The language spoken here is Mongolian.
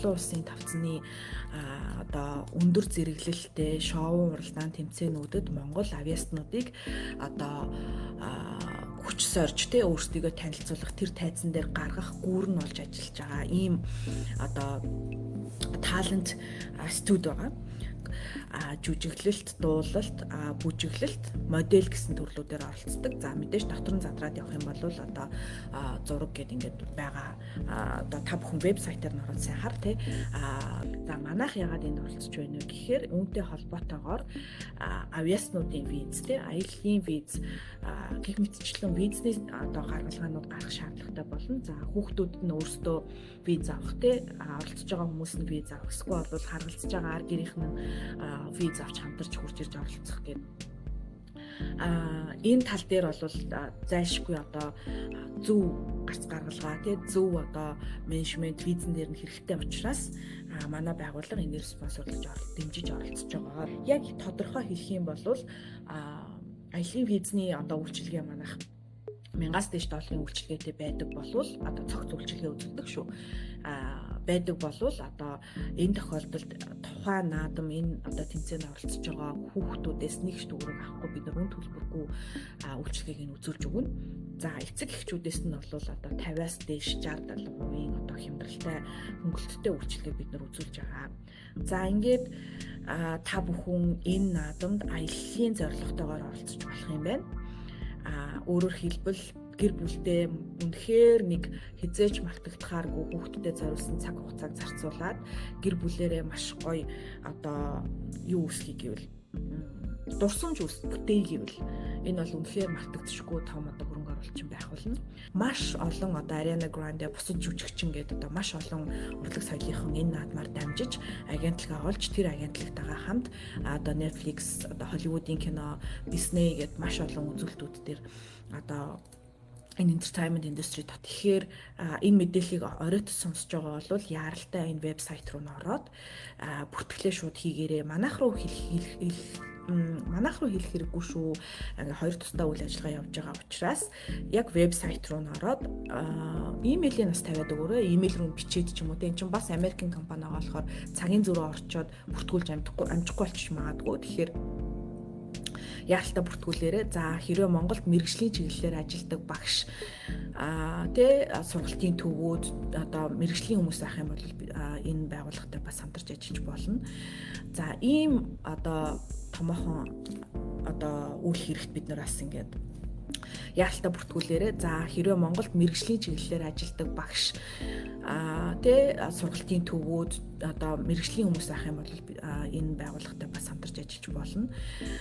олон улсын тавцны одоо өндөр зэрэглэлтэй шоу уралдаан тэмцээнүүдэд Монгол авиаснуудыг одоо хүч сорж өөрсдийгөө танилцуулах, тэр тайзан дээр гаргах гүүр нь болж ажиллаж байгаа ийм одоо талент студи байгаа. Жүжиглэлт, дуулалт, бүжиглэлт, модель гэсэн төрлүүдээр оролцдог. За мэдээж дотор нь задраад явах юм бол одоо зураг гэдэг ингээд байгаа. Одоо та бүхэн вебсайтаар нь ороод сайн хар тий. За манайх яагаад энд оролцож байна вэ гэхээр үүнтэй холбоотойгоор авиаснуудын виз тий, аяллаа виз гэх мэтчлэн визний одоо гаргалгаанууд гарах шаардлагатай болно. За хүүхдүүд нь өөрсдөө виз авах тий, оролцож байгаа хүмүүс нь виз авах, эсвэл бол харгалзаж байгаа ар гэрийнх нь виз авч хамтарч хурж ирж оролцох гэдэг. Энэ тал дээр бол зайлшгүй одоо зөв гарц гаргалгаа тий, зөв одоо менежмент визэн дээр нь хэрэгтэй учраас манай байгууллага энээр спонсорлож дэмжиж оролцож байгаа. Яг тодорхой хэлэх юм бол аялын визний одоо үйлчилгээ манайх 1000-аас дээш долларын үйлчилгээтэй байдаг болвол одоо цогц үйлчилгээ үзүүлдэг шүү. Байдаг болвол одоо энэ тохиолдолд тухайн наадам энэ одоо тэмцээнд оролцож байгаа хүүхдүүдээс нэг ч төгрөг авахгүй бид нар үн төлбөргүй үйлчилгээг нь үзүүлж өгнө. За эцэг эхчүүдээс нь бол одоо 50-аас дээш 60-70% одоо хямдралтай хөнгөлөлттэй үйлчилгээ бид нар үзүүлж байгаа. За ингээд та бүхэн энэ наадамд аяллаа зорилготойгоор оролцож болох юм байна. Өөрөөр хэлбэл гэр бүлдээ үнэхээр нэг хизээч мартагдахааргүй хүүхдэд зориулсан цаг хугацааг зарцуулаад гэр бүлээрээ маш гоё одоо юу үсхий гэвэл дурсамж бүтээе гэвэл энэ бол үнэхээр мартагдчихгүй том одоо хөрөнгө оруулалт байх болно. Маш олон одоо Ariana Grande бусад жүжигчин гэдэг одоо маш олон урлаг соёлынхан энэ наадмаар дамжиж агентлаг агуулж тэр агентлагтайгаа хамт одоо Netflix, одоо Hollywood-ийн кино, Disney гэдэг маш олон үзүүлэлтүүд дээр одоо энэ entertainment industry тэгэхээр энэ мэдээллийг оройтос сонсож байгаа бол яаралтай энэ вебсайт руу н ороод бүртгэлээ шууд хийгээрээ манайх руу хэлэх хэрэггүй шүү. Ингээ хоёр тусдаа үйл ажиллагаа явж байгаа учраас яг вебсайт руу н ороод имэйлийн нас тавиад өгөөрэй. Имэйл рүү бичээд ч юм уу. Энд чинь бас Америкийн компани байгаа болохоор цагийн зөрөө орчоод бүртгүүлж амжихгүй болчих магадгүй. Тэгэхээр яалтаа бүртгүүлээрээ. За хэрвээ Монголд мэргэжлийн чиглэлээр ажилладаг багш сургалтын төвүүд одоо мэргэжлийн хүмүүс ах юм бол энэ байгууллагатай бас хамтарч ажиллаж болно. За ийм одоо томоохон одоо үйл хэрэгт бид нар бас ингээд яалтаа бүртгүүлээрээ. За хэрвээ Монголд мэргэжлийн чиглэлээр ажилладаг багш сургалтын төвүүд одоо мэргэжлийн хүмүүс ах юм бол энэ байгууллагатай бас хамтарч ажиллаж болно.